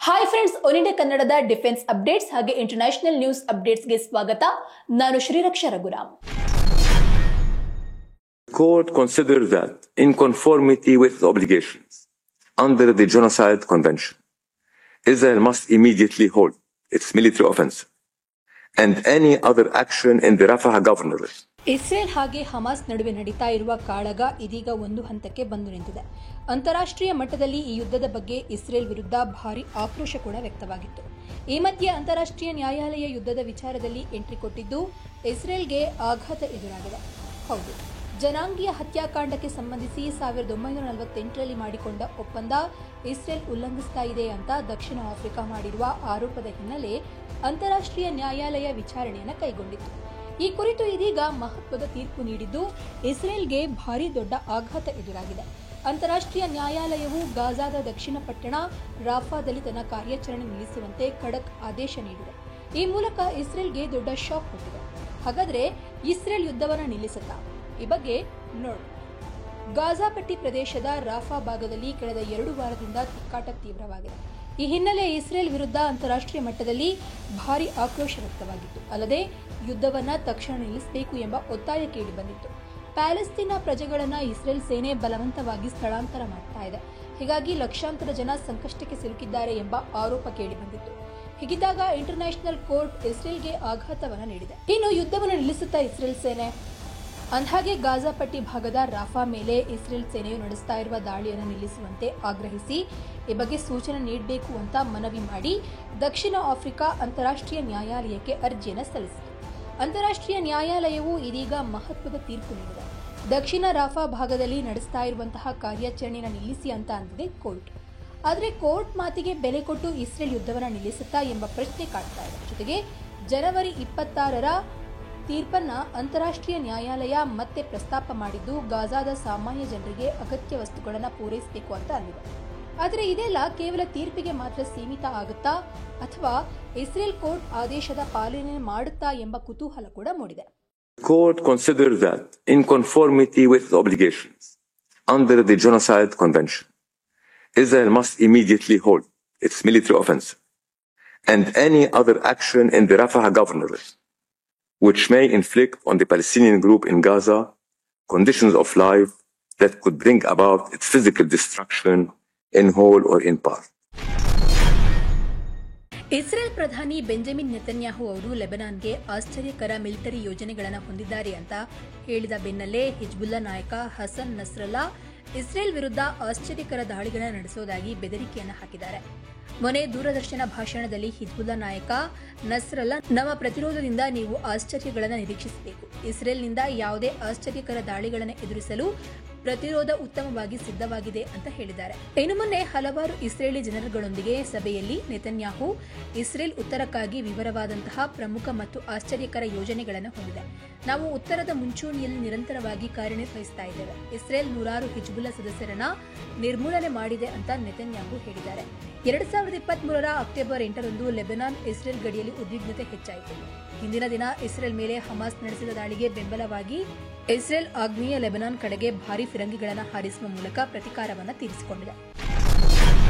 Hi friends, one India ಕನ್ನಡದ defence updates ಹಾಗೆ international news ಅಪ್ಡೇಟ್ಸ್ಗೆ ಸ್ವಾಗತ. ನಾನು Shriraksha Raghuram. The court considers that, in conformity with its obligations under the Genocide Convention, Israel must immediately halt its military offensive and any other action in the Rafah governorate. Israel ಹಾಗೆ Hamas ನಡುವೆ ನಡೀತಾ ಇರುವ ಕಾಳಗ ಇದೀಗ ಒಂದು ಹಂತಕ್ಕೆ ಬಂದು ನಿಂತಿದೆ. ಅಂತಾರಾಷ್ಟ್ರೀಯ ಮಟ್ಟದಲ್ಲಿ ಈ ಯುದ್ಧದ ಬಗ್ಗೆ ಇಸ್ರೇಲ್ ವಿರುದ್ಧ ಭಾರಿ ಆಕ್ರೋಶ ಕೂಡ ವ್ಯಕ್ತವಾಗಿತ್ತು. ಈ ಮಧ್ಯೆ ಅಂತಾರಾಷ್ಟ್ರೀಯ ನ್ಯಾಯಾಲಯ ಯುದ್ಧದ ವಿಚಾರದಲ್ಲಿ ಎಂಟ್ರಿ ಕೊಟ್ಟಿದ್ದು ಇಸ್ರೇಲ್ಗೆ ಆಘಾತ ಎದುರಾಗಿದೆ. ಹೌದು, ಜನಾಂಗೀಯ ಹತ್ಯಾಕಾಂಡಕ್ಕೆ ಸಂಬಂಧಿಸಿ 1948ರಲ್ಲಿ ಮಾಡಿಕೊಂಡ ಒಪ್ಪಂದ ಇಸ್ರೇಲ್ ಉಲ್ಲಂಘಿಸ್ತಾ ಇದೆ ಅಂತ ದಕ್ಷಿಣ ಆಫ್ರಿಕಾ ಮಾಡಿರುವ ಆರೋಪದ ಹಿನ್ನೆಲೆ ಅಂತಾರಾಷ್ಟ್ರೀಯ ನ್ಯಾಯಾಲಯ ವಿಚಾರಣೆಯನ್ನು ಕೈಗೊಂಡಿತ್ತು. ಈ ಕುರಿತು ಇದೀಗ ಮಹತ್ವದ ತೀರ್ಪು ನೀಡಿದ್ದು ಇಸ್ರೇಲ್ಗೆ ಭಾರಿ ದೊಡ್ಡ ಆಘಾತ ಎದುರಾಗಿದೆ. ಅಂತಾರಾಷ್ಟ್ರೀಯ ನ್ಯಾಯಾಲಯವು ಗಾಜಾದ ದಕ್ಷಿಣ ಪಟ್ಟಣ ರಾಫಾದಲ್ಲಿ ತನ್ನ ಕಾರ್ಯಾಚರಣೆ ನಿಲ್ಲಿಸುವಂತೆ ಖಡಕ್ ಆದೇಶ ನೀಡಿದೆ. ಈ ಮೂಲಕ ಇಸ್ರೇಲ್ಗೆ ದೊಡ್ಡ ಶಾಕ್ ಕೊಟ್ಟಿದೆ. ಹಾಗಾದ್ರೆ ಇಸ್ರೇಲ್ ಯುದ್ಧವನ್ನು ನಿಲ್ಲಿಸುತ್ತಾ? ಈ ಬಗ್ಗೆ ನೋಡಿ. ಗಾಜಾ ಪಟ್ಟಿ ಪ್ರದೇಶದ ರಾಫಾ ಭಾಗದಲ್ಲಿ ಕಳೆದ 2 ವಾರದಿಂದ ತಿಕ್ಕಾಟ ತೀವ್ರವಾಗಿದೆ. ಈ ಹಿನ್ನೆಲೆ ಇಸ್ರೇಲ್ ವಿರುದ್ಧ ಅಂತಾರಾಷ್ಟ್ರೀಯ ಮಟ್ಟದಲ್ಲಿ ಭಾರಿ ಆಕ್ರೋಶ ವ್ಯಕ್ತವಾಗಿತ್ತು. ಅಲ್ಲದೆ ಯುದ್ಧವನ್ನ ತಕ್ಷಣ ನಿಲ್ಲಿಸಬೇಕು ಎಂಬ ಒತ್ತಾಯ ಕೇಳಿ ಬಂದಿತ್ತು. ಪ್ಯಾಲೆಸ್ತೀನ ಪ್ರಜೆಗಳನ್ನ ಇಸ್ರೇಲ್ ಸೇನೆ ಬಲವಂತವಾಗಿ ಸ್ಥಳಾಂತರ ಮಾಡ್ತಾ ಇದೆ. ಹೀಗಾಗಿ ಲಕ್ಷಾಂತರ ಜನ ಸಂಕಷ್ಟಕ್ಕೆ ಸಿಲುಕಿದ್ದಾರೆ ಎಂಬ ಆರೋಪ ಕೇಳಿ ಬಂದಿತ್ತು. ಹೀಗಿದ್ದಾಗ ಇಂಟರ್ನ್ಯಾಷನಲ್ ಕೋರ್ಟ್ ಇಸ್ರೇಲ್ಗೆ ಆಘಾತವನ್ನ ನೀಡಿದೆ. ಇನ್ನು ಯುದ್ಧವನ್ನು ನಿಲ್ಲಿಸುತ್ತಾ ಇಸ್ರೇಲ್ ಸೇನೆ? ಅಂದಹಾಗೆ ಗಾಜಾ ಪಟ್ಟಿ ಭಾಗದ ರಾಫಾ ಮೇಲೆ ಇಸ್ರೇಲ್ ಸೇನೆಯು ನಡೆಸ್ತಾ ಇರುವ ದಾಳಿಯನ್ನು ನಿಲ್ಲಿಸುವಂತೆ ಆಗ್ರಹಿಸಿ ಈ ಬಗ್ಗೆ ಸೂಚನೆ ನೀಡಬೇಕು ಅಂತ ಮನವಿ ಮಾಡಿ ದಕ್ಷಿಣ ಆಫ್ರಿಕಾ ಅಂತಾರಾಷ್ಟ್ರೀಯ ನ್ಯಾಯಾಲಯಕ್ಕೆ ಅರ್ಜಿಯನ್ನು ಸಲ್ಲಿಸಿತು. ಅಂತಾರಾಷ್ಟ್ರೀಯ ನ್ಯಾಯಾಲಯವು ಇದೀಗ ಮಹತ್ವದ ತೀರ್ಪು ನೀಡಿದೆ. ದಕ್ಷಿಣ ರಾಫಾ ಭಾಗದಲ್ಲಿ ನಡೆಸ್ತಾ ಇರುವಂತಹ ಕಾರ್ಯಾಚರಣೆಯನ್ನು ನಿಲ್ಲಿಸಿ ಅಂತ ಅಂದಿದೆ ಕೋರ್ಟ್. ಆದರೆ ಕೋರ್ಟ್ ಮಾತಿಗೆ ಬೆಲೆ ಕೊಟ್ಟು ಇಸ್ರೇಲ್ ಯುದ್ಧವನ್ನು ನಿಲ್ಲಿಸುತ್ತಾ ಎಂಬ ಪ್ರಶ್ನೆ ಕಾಡ್ತಾ ಇದೆ. ಜೊತೆಗೆ ಜನವರಿ 26ರ ತೀರ್ಪನ್ನ ಅಂತಾರಾಷ್ಟ್ರೀಯ ನ್ಯಾಯಾಲಯ ಮತ್ತೆ ಪ್ರಸ್ತಾಪ ಮಾಡಿದ್ದು ಗಾಜಾದ ಸಾಮಾನ್ಯ ಜನರಿಗೆ ಅಗತ್ಯ ವಸ್ತುಗಳನ್ನು ಪೂರೈಸಬೇಕು ಅಂತ ಅಂದಿದೆ. ಆದರೆ ಇದೆಲ್ಲ ಕೇವಲ ತೀರ್ಪಿಗೆ ಮಾತ್ರ ಸೀಮಿತ ಆಗುತ್ತಾ ಅಥವಾ ಇಸ್ರೇಲ್ ಕೋರ್ಟ್ ಆದೇಶದ ಪಾಲನೆ ಮಾಡುತ್ತಾ ಎಂಬ ಕುತೂಹಲ ಕೂಡ ಮೂಡಿದೆ. The court considers that, in conformity with its obligations under the Genocide Convention, Israel must immediately halt its military offensive and any other action in the Rafah governorate which may inflict on the Palestinian group in Gaza conditions of life that could bring about its physical destruction in whole or in part. Israel ಪ್ರಧಾನಿ Benjamin Netanyahu ಅವರು ಲೆಬನಾನ್ಗೆ ಆಶ್ಚರ್ಯಕರ military ಯೋಜನೆಗಳನ್ನು ಹೊಂದಿದ್ದಾರೆ ಅಂತ ಹೇಳಿದ ಬೆನ್ನಲ್ಲೇ Hezbollah ನಾಯಕ Hasan ನಸ್ರಲ್ಲಾ Israel ವಿರುದ್ಧ ಆಶ್ಚರ್ಯಕರ ದಾಳಿಗಳನ್ನು ನಡೆಸುವುದಾಗಿ ಬೆದರಿಕೆಯನ್ನು ಹಾಕಿದ್ದಾರೆ. ಮೊನ್ನೆ ದೂರದರ್ಶನ ಭಾಷಣದಲ್ಲಿ ಹಿಜ್ಬುಲ್ಲಾ ನಾಯಕ ನಸ್ರಲ್ಲಾ, ನಮ್ಮ ಪ್ರತಿರೋಧದಿಂದ ನೀವು ಆಶ್ಚರ್ಯಗಳನ್ನು ನಿರೀಕ್ಷಿಸಬೇಕು. ಇಸ್ರೇಲ್ನಿಂದ ಯಾವುದೇ ಆಶ್ಚರ್ಯಕರ ದಾಳಿಗಳನ್ನು ಎದುರಿಸಲು ಪ್ರತಿರೋಧ ಉತ್ತಮವಾಗಿ ಸಿದ್ಧವಾಗಿದೆ ಅಂತ ಹೇಳಿದ್ದಾರೆ. ಇನ್ನು ಮೊನ್ನೆ ಹಲವಾರು ಇಸ್ರೇಲಿ ಜನರುಗಳೊಂದಿಗೆ ಸಭೆಯಲ್ಲಿ ನೆತನ್ಯಾಹು ಇಸ್ರೇಲ್ ಉತ್ತರಕ್ಕಾಗಿ ವಿವರವಾದಂತಹ ಪ್ರಮುಖ ಮತ್ತು ಆಶ್ಚರ್ಯಕರ ಯೋಜನೆಗಳನ್ನು ಹೊಂದಿದೆ. ನಾವು ಉತ್ತರದ ಮುಂಚೂಣಿಯಲ್ಲಿ ನಿರಂತರವಾಗಿ ಕಾರ್ಯನಿರ್ವಹಿಸ್ತಾ ಇದ್ದೇವೆ. ಇಸ್ರೇಲ್ 100 ಹಿಜ್ಬುಲ್ಲಾ ಸದಸ್ಯರನ್ನ ನಿರ್ಮೂಲನೆ ಮಾಡಿದೆ ಅಂತ ನೆತನ್ಯಾಹು ಹೇಳಿದ್ದಾರೆ. 2023ರ ಅಕ್ಟೋಬರ್ 8ರಂದು ಲೆಬನಾನ್ ಇಸ್ರೇಲ್ ಗಡಿಯಲ್ಲಿ ಉದ್ವಿಗ್ನತೆ ಹೆಚ್ಚಾಯಿತು. ಹಿಂದಿನ ದಿನ ಇಸ್ರೇಲ್ ಮೇಲೆ ಹಮಾಸ್ ನಡೆಸಿದ ದಾಳಿಗೆ ಬೆಂಬಲವಾಗಿ ಇಸ್ರೇಲ್ ಆಗ್ನೇಯ ಲೆಬನಾನ್ ಕಡೆಗೆ ಭಾರೀ ಫಿರಂಗಿಗಳನ್ನು ಹಾರಿಸುವ ಮೂಲಕ ಪ್ರತೀಕಾರವನ್ನು ತೀರಿಸಿಕೊಂಡಿದೆ.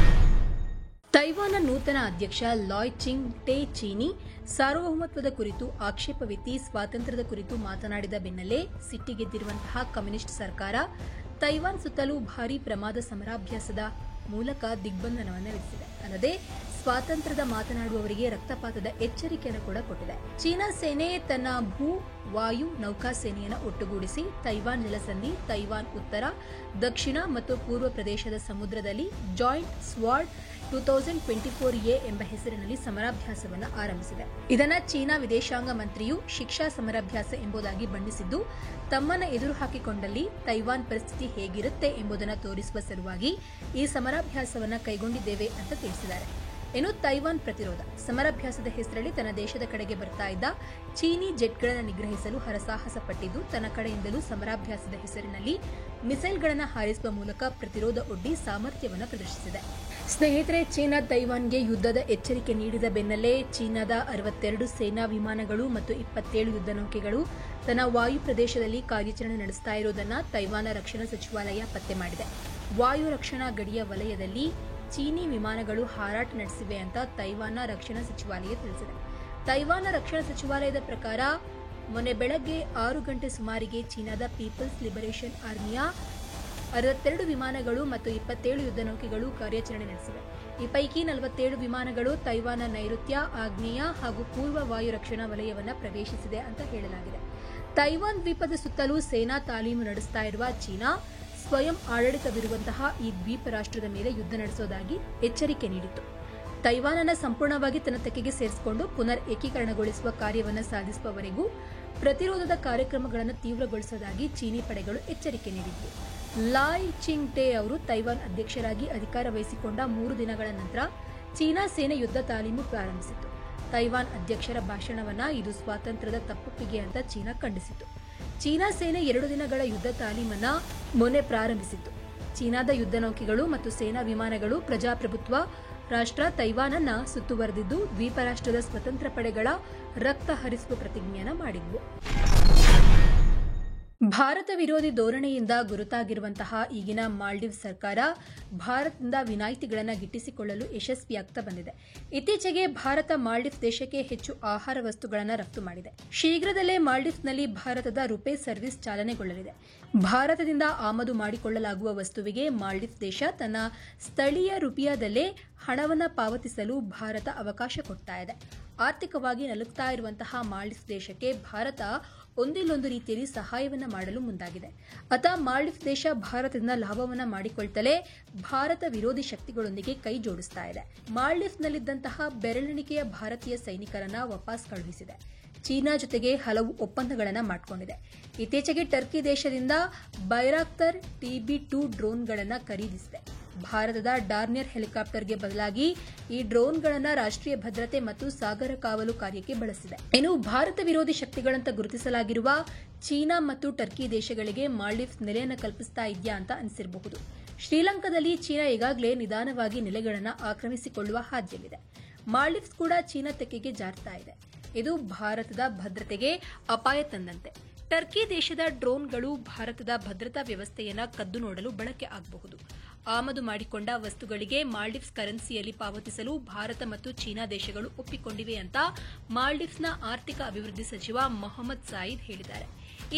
ತೈವಾನ್ನ ನೂತನ ಅಧ್ಯಕ್ಷ ಲಾಯ್ ಚಿಂಗ್ ಟೆ ಚೀನಿ ಸಾರ್ವಭೌಮತ್ವದ ಕುರಿತು ಆಕ್ಷೇಪವೆತ್ತಿ ಸ್ವಾತಂತ್ರ್ಯದ ಕುರಿತು ಮಾತನಾಡಿದ ಬೆನ್ನಲ್ಲೇ ಸಿಟ್ಟಿಗೆದ್ದಿರುವಂತಹ ಕಮ್ಯುನಿಸ್ಟ್ ಸರ್ಕಾರ ತೈವಾನ್ ಸುತ್ತಲೂ ಭಾರೀ ಪ್ರಮಾದ ಸಮರಾಭ್ಯಾಸದ ಮೂಲಕ ದಿಗ್ಬಂಧನವನ್ನು ವಿಧಿಸಿದೆ. ಅಲ್ಲದೆ ಸ್ವಾತಂತ್ರ್ಯದ ಮಾತನಾಡುವವರಿಗೆ ರಕ್ತಪಾತದ ಎಚ್ಚರಿಕೆಯನ್ನು ಕೂಡ ಕೊಟ್ಟಿದೆ. ಚೀನಾ ಸೇನೆ ತನ್ನ ಭೂ, ವಾಯು, ನೌಕಾ ಸೇನೆಯನ್ನು ಒಟ್ಟುಗೂಡಿಸಿ ತೈವಾನ್ ಜಲಸಂಧಿ, ತೈವಾನ್ ಉತ್ತರ, ದಕ್ಷಿಣ ಮತ್ತು ಪೂರ್ವ ಪ್ರದೇಶದ ಸಮುದ್ರದಲ್ಲಿ ಜಾಯಿಂಟ್ ಸ್ವಾರ್ಡ್ 2024A ಎಂಬ ಹೆಸರಿನಲ್ಲಿ ಸಮರಾಭ್ಯಾಸವನ್ನು ಆರಂಭಿಸಿದೆ. ಇದನ್ನು ಚೀನಾ ವಿದೇಶಾಂಗ ಮಂತ್ರಿಯು ಶಿಕ್ಷಾ ಸಮರಾಭ್ಯಾಸ ಎಂಬುದಾಗಿ ಬಣ್ಣಿಸಿದ್ದು, ತಮ್ಮನ್ನು ಎದುರು ಹಾಕಿಕೊಂಡಲ್ಲಿ ತೈವಾನ್ ಪರಿಸ್ಥಿತಿ ಹೇಗಿರುತ್ತೆ ಎಂಬುದನ್ನು ತೋರಿಸುವ ಸಲುವಾಗಿ ಈ ಸಮರಾಭ್ಯಾಸವನ್ನು ಕೈಗೊಂಡಿದ್ದೇವೆ ಅಂತ ತಿಳಿಸಿದ್ದಾರೆ. ಇನ್ನು ತೈವಾನ್ ಪ್ರತಿರೋಧ ಸಮರಾಭ್ಯಾಸದ ಹೆಸರಲ್ಲಿ ತನ್ನ ದೇಶದ ಕಡೆಗೆ ಬರ್ತಾ ಇದ್ದ ಚೀನಿ ಜೆಟ್ಗಳನ್ನು ನಿಗ್ರಹಿಸಲು ಹರಸಾಹಸ ಪಟ್ಟಿದ್ದು, ತನ್ನ ಕಡೆಯಿಂದಲೂ ಸಮರಾಭ್ಯಾಸದ ಹೆಸರಿನಲ್ಲಿ ಮಿಸೈಲ್ಗಳನ್ನು ಹಾರಿಸುವ ಮೂಲಕ ಪ್ರತಿರೋಧ ಒಡ್ಡಿ ಸಾಮರ್ಥ್ಯವನ್ನು ಪ್ರದರ್ಶಿಸಿದೆ. ಸ್ನೇಹಿತರೆ, ಚೀನಾ ತೈವಾನ್ಗೆ ಯುದ್ಧದ ಎಚ್ಚರಿಕೆ ನೀಡಿದ ಬೆನ್ನಲ್ಲೇ ಚೀನಾದ 62 ಸೇನಾ ವಿಮಾನಗಳು ಮತ್ತು 27 ಯುದ್ಧ ನೌಕೆಗಳು ತನ್ನ ವಾಯು ಪ್ರದೇಶದಲ್ಲಿ ಕಾರ್ಯಾಚರಣೆ ನಡೆಸ್ತಾ ಇರುವುದನ್ನು ತೈವಾನ್ನ ರಕ್ಷಣಾ ಸಚಿವಾಲಯ ಪತ್ತೆ ಮಾಡಿದೆ. ವಾಯು ರಕ್ಷಣಾ ಗಡಿಯ ವಲಯದಲ್ಲಿ ಚೀನಿ ವಿಮಾನಗಳು ಹಾರಾಟ ನಡೆಸಿವೆ ಅಂತ ತೈವಾನ್ನ ರಕ್ಷಣಾ ಸಚಿವಾಲಯ ತಿಳಿಸಿದೆ. ತೈವಾನ್ನ ರಕ್ಷಣಾ ಸಚಿವಾಲಯದ ಪ್ರಕಾರ ಮೊನ್ನೆ ಬೆಳಗ್ಗೆ 6 ಗಂಟೆ ಸುಮಾರಿಗೆ ಚೀನಾದ ಪೀಪಲ್ಸ್ ಲಿಬರೇಷನ್ ಆರ್ಮಿಯ 62 ವಿಮಾನಗಳು ಮತ್ತು 27 ಯುದ್ಧ ನೌಕೆಗಳು ಕಾರ್ಯಾಚರಣೆ ನಡೆಸಿವೆ. ಈ ಪೈಕಿ 47 ವಿಮಾನಗಳು ತೈವಾನ್ನ ನೈಋತ್ಯ, ಆಗ್ನೇಯ ಹಾಗೂ ಪೂರ್ವ ವಾಯು ರಕ್ಷಣಾ ವಲಯವನ್ನು ಪ್ರವೇಶಿಸಿದೆ ಅಂತ ಹೇಳಲಾಗಿದೆ. ತೈವಾನ್ ದ್ವೀಪದ ಸುತ್ತಲೂ ಸೇನಾ ತಾಲೀಮು ನಡೆಸ್ತಾ ಇರುವ ಚೀನಾ ಸ್ವಯಂ ಆಡಳಿತವಿರುವಂತಹ ಈ ದ್ವೀಪ ರಾಷ್ಟ್ರದ ಮೇಲೆ ಯುದ್ಧ ನಡೆಸೋದಾಗಿ ಎಚ್ಚರಿಕೆ ನೀಡಿತು. ತೈವಾನನ್ನು ಸಂಪೂರ್ಣವಾಗಿ ತನ್ನ ತೆಕ್ಕೆಗೆ ಸೇರಿಸಿಕೊಂಡು ಪುನರ್ ಏಕೀಕರಣಗೊಳಿಸುವ ಕಾರ್ಯವನ್ನು ಸಾಧಿಸುವವರೆಗೂ ಪ್ರತಿರೋಧದ ಕಾರ್ಯಕ್ರಮಗಳನ್ನು ತೀವ್ರಗೊಳಿಸುವುದಾಗಿ ಚೀನಿ ಪಡೆಗಳು ಎಚ್ಚರಿಕೆ ನೀಡಿದ್ದವು. ಲಾಯ್ ಚಿಂಗ್ ಟೆ ಅವರು ತೈವಾನ್ ಅಧ್ಯಕ್ಷರಾಗಿ ಅಧಿಕಾರ ವಹಿಸಿಕೊಂಡ 3 ದಿನಗಳ ನಂತರ ಚೀನಾ ಸೇನೆ ಯುದ್ಧ ತಾಲೀಮು ಪ್ರಾರಂಭಿಸಿತು. ತೈವಾನ್ ಅಧ್ಯಕ್ಷರ ಭಾಷಣವನ್ನ ಇದು ಸ್ವಾತಂತ್ರ್ಯದ ತಪ್ಪೊಪ್ಪಿಗೆ ಅಂತ ಚೀನಾ ಖಂಡಿಸಿತು. ಚೀನಾ ಸೇನೆ 2 ದಿನಗಳ ಯುದ್ಧ ತಾಲೀಮನ್ನ ಮೊನ್ನೆ ಪ್ರಾರಂಭಿಸಿತ್ತು. ಚೀನಾದ ಯುದ್ಧ ನೌಕೆಗಳು ಮತ್ತು ಸೇನಾ ವಿಮಾನಗಳು ಪ್ರಜಾಪ್ರಭುತ್ವ ರಾಷ್ಟ್ರ ತೈವಾನನ್ನ ಸುತ್ತುವರೆದಿದ್ದು ದ್ವೀಪ ರಾಷ್ಟ್ರದ ಸ್ವತಂತ್ರ ಪಡೆಗಳ ರಕ್ತ ಹರಿಸುವ ಪ್ರತಿಜ್ಞೆಯನ್ನ ಮಾಡಿದ್ವು. ಭಾರತ ವಿರೋಧಿ ಧೋರಣೆಯಿಂದ ಗುರುತಾಗಿರುವಂತಹ ಈಗಿನ ಮಾಲ್ಡೀವ್ಸ್ ಸರ್ಕಾರ ಭಾರತದಿಂದ ವಿನಾಯಿತಿಗಳನ್ನು ಗಿಟ್ಟಿಸಿಕೊಳ್ಳಲು ಯಶಸ್ವಿಯಾಗ್ತಾ ಬಂದಿದೆ. ಇತ್ತೀಚೆಗೆ ಭಾರತ ಮಾಲ್ಡೀವ್ಸ್ ದೇಶಕ್ಕೆ ಹೆಚ್ಚು ಆಹಾರ ವಸ್ತುಗಳನ್ನು ರಫ್ತು ಮಾಡಿದೆ. ಶೀಘ್ರದಲ್ಲೇ ಮಾಲ್ಡೀವ್ಸ್ನಲ್ಲಿ ಭಾರತದ ರುಪೇ ಸರ್ವಿಸ್ ಚಾಲನೆಗೊಳ್ಳಲಿದೆ. ಭಾರತದಿಂದ ಆಮದು ಮಾಡಿಕೊಳ್ಳಲಾಗುವ ವಸ್ತುವಿಗೆ ಮಾಲ್ಡೀವ್ಸ್ ದೇಶ ತನ್ನ ಸ್ಥಳೀಯ ರುಪಿಯಾದಲ್ಲೇ ಹಣವನ್ನು ಪಾವತಿಸಲು ಭಾರತ ಅವಕಾಶ ಕೊಡ್ತಾ ಇದೆ. ಆರ್ಥಿಕವಾಗಿ ನಲುಗ್ತಾ ಇರುವಂತಹ ಮಾಲ್ಡೀವ್ಸ್ ದೇಶಕ್ಕೆ ಭಾರತ ಒಂದಿಲ್ಲೊಂದು ರೀತಿಯಲ್ಲಿ ಸಹಾಯವನ್ನು ಮಾಡಲು ಮುಂದಾಗಿದೆ. ಅತ ಮಾಲ್ಡೀವ್ಸ್ ದೇಶ ಭಾರತದಿಂದ ಲಾಭವನ್ನು ಮಾಡಿಕೊಳ್ತಲೇ ಭಾರತ ವಿರೋಧಿ ಶಕ್ತಿಗಳೊಂದಿಗೆ ಕೈ ಜೋಡಿಸ್ತಾ ಇದೆ. ಮಾಲ್ಡೀವ್ಸ್ನಲ್ಲಿದ್ದಂತಹ ಬೆರಳೆಣಿಕೆಯ ಭಾರತೀಯ ಸೈನಿಕರನ್ನ ವಾಪಸ್ ಕಳುಹಿಸಿದೆ. ಚೀನಾ ಜೊತೆಗೆ ಹಲವು ಒಪ್ಪಂದಗಳನ್ನು ಮಾಡಿಕೊಂಡಿದೆ. ಇತ್ತೀಚೆಗೆ ಟರ್ಕಿ ದೇಶದಿಂದ ಬೈರಾಕ್ತರ್ TB2 ಡ್ರೋನ್ಗಳನ್ನು ಖರೀದಿಸಿದೆ. ಭಾರತದ ಡಾರ್ನಿಯರ್ ಹೆಲಿಕಾಪ್ಟರ್ಗೆ ಬದಲಾಗಿ ಈ ಡ್ರೋನ್ಗಳನ್ನು ರಾಷ್ಟ್ರೀಯ ಭದ್ರತೆ ಮತ್ತು ಸಾಗರ ಕಾವಲು ಕಾರ್ಯಕ್ಕೆ ಬಳಸಿದೆ. ಇನ್ನು ಭಾರತ ವಿರೋಧಿ ಶಕ್ತಿಗಳಂತ ಗುರುತಿಸಲಾಗಿರುವ ಚೀನಾ ಮತ್ತು ಟರ್ಕಿ ದೇಶಗಳಿಗೆ ಮಾಲ್ಡೀವ್ಸ್ ನೆಲೆಯನ್ನು ಕಲ್ಪಿಸ್ತಾ ಇದೆಯಾ ಅಂತ ಅನಿಸಿರಬಹುದು. ಶ್ರೀಲಂಕಾದಲ್ಲಿ ಚೀನಾ ಈಗಾಗಲೇ ನಿಧಾನವಾಗಿ ನೆಲೆಗಳನ್ನು ಆಕ್ರಮಿಸಿಕೊಳ್ಳುವ ಹಾದಿಯಲ್ಲಿದೆ. ಮಾಲ್ಡೀವ್ಸ್ ಕೂಡ ಚೀನಾ ತೆಕ್ಕೆಗೆ ಜಾರ್ತಾ ಇದೆ. ಇದು ಭಾರತದ ಭದ್ರತೆಗೆ ಅಪಾಯ ತಂದಂತೆ. ಟರ್ಕಿ ದೇಶದ ಡ್ರೋನ್ಗಳು ಭಾರತದ ಭದ್ರತಾ ವ್ಯವಸ್ಥೆಯನ್ನು ಕದ್ದು ನೋಡಲು ಬಳಕೆ ಆಗಬಹುದು. ಆಮದು ಮಾಡಿಕೊಂಡ ವಸ್ತುಗಳಿಗೆ ಮಾಲ್ಡೀವ್ಸ್ ಕರೆನ್ಸಿಯಲ್ಲಿ ಪಾವತಿಸಲು ಭಾರತ ಮತ್ತು ಚೀನಾ ದೇಶಗಳು ಒಪ್ಪಿಕೊಂಡಿವೆ ಅಂತ ಮಾಲ್ಡೀವ್ಸ್ನ ಆರ್ಥಿಕ ಅಭಿವೃದ್ಧಿ ಸಚಿವ ಮೊಹಮ್ಮದ್ ಸಾಯಿದ್ ಹೇಳಿದ್ದಾರೆ.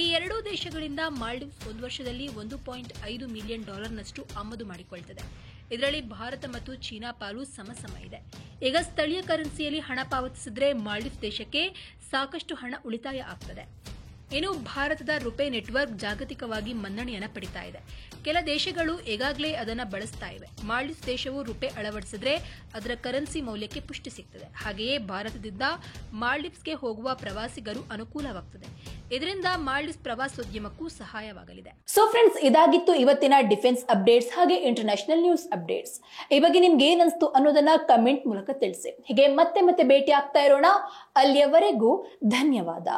ಈ ಎರಡೂ ದೇಶಗಳಿಂದ ಮಾಲ್ಡೀವ್ಸ್ ಒಂದು ವರ್ಷದಲ್ಲಿ $1.5 ಮಿಲಿಯನ್ ನಷ್ಟು ಆಮದು ಮಾಡಿಕೊಳ್ಳುತ್ತದೆ. ಇದರಲ್ಲಿ ಭಾರತ ಮತ್ತು ಚೀನಾ ಪಾಲು ಸಮಸಮ ಇದೆ. ಈಗ ಸ್ಥಳೀಯ ಕರೆನ್ಸಿಯಲ್ಲಿ ಹಣ ಪಾವತಿಸಿದ್ರೆ ಮಾಲ್ಡೀವ್ಸ್ ದೇಶಕ್ಕೆ ಸಾಕಷ್ಟು ಹಣ ಉಳಿತಾಯ ಆಗ್ತದೆ. ಇನ್ನು ಭಾರತದ ರುಪೇ ನೆಟ್ವರ್ಕ್ ಜಾಗತಿಕವಾಗಿ ಮನ್ನಣೆಯನ್ನು ಪಡಿತಾ ಇದೆ. ಕೆಲ ದೇಶಗಳು ಈಗಾಗಲೇ ಅದನ್ನು ಬಳಸ್ತಾ ಇವೆ. ಮಾಲ್ಡೀವ್ಸ್ ದೇಶವು ರುಪೇ ಅಳವಡಿಸಿದ್ರೆ ಅದರ ಕರೆನ್ಸಿ ಮೌಲ್ಯಕ್ಕೆ ಪುಷ್ಟಿ ಸಿಗ್ತದೆ. ಹಾಗೆಯೇ ಭಾರತದಿಂದ ಮಾಲ್ಡೀವ್ಸ್ಗೆ ಹೋಗುವ ಪ್ರವಾಸಿಗರು ಅನುಕೂಲವಾಗ್ತದೆ. ಇದರಿಂದ ಮಾಲ್ಡೀವ್ಸ್ ಪ್ರವಾಸೋದ್ಯಮಕ್ಕೂ ಸಹಾಯವಾಗಲಿದೆ. ಸೊ ಫ್ರೆಂಡ್ಸ್, ಇದಾಗಿತ್ತು ಇವತ್ತಿನ ಡಿಫೆನ್ಸ್ ಅಪ್ಡೇಟ್ಸ್ ಹಾಗೆ ಇಂಟರ್ನ್ಯಾಷನಲ್ ನ್ಯೂಸ್ ಅಪ್ಡೇಟ್ಸ್. ಈ ಬಗ್ಗೆ ನಿಮ್ಗೆ ಏನನ್ಸ್ತು ಅನ್ನೋದನ್ನ ಕಮೆಂಟ್ ಮೂಲಕ ತಿಳಿಸಿ. ಹೀಗೆ ಮತ್ತೆ ಭೇಟಿ ಆಗ್ತಾ ಇರೋಣ. ಅಲ್ಲಿಯವರೆಗೂ ಧನ್ಯವಾದ.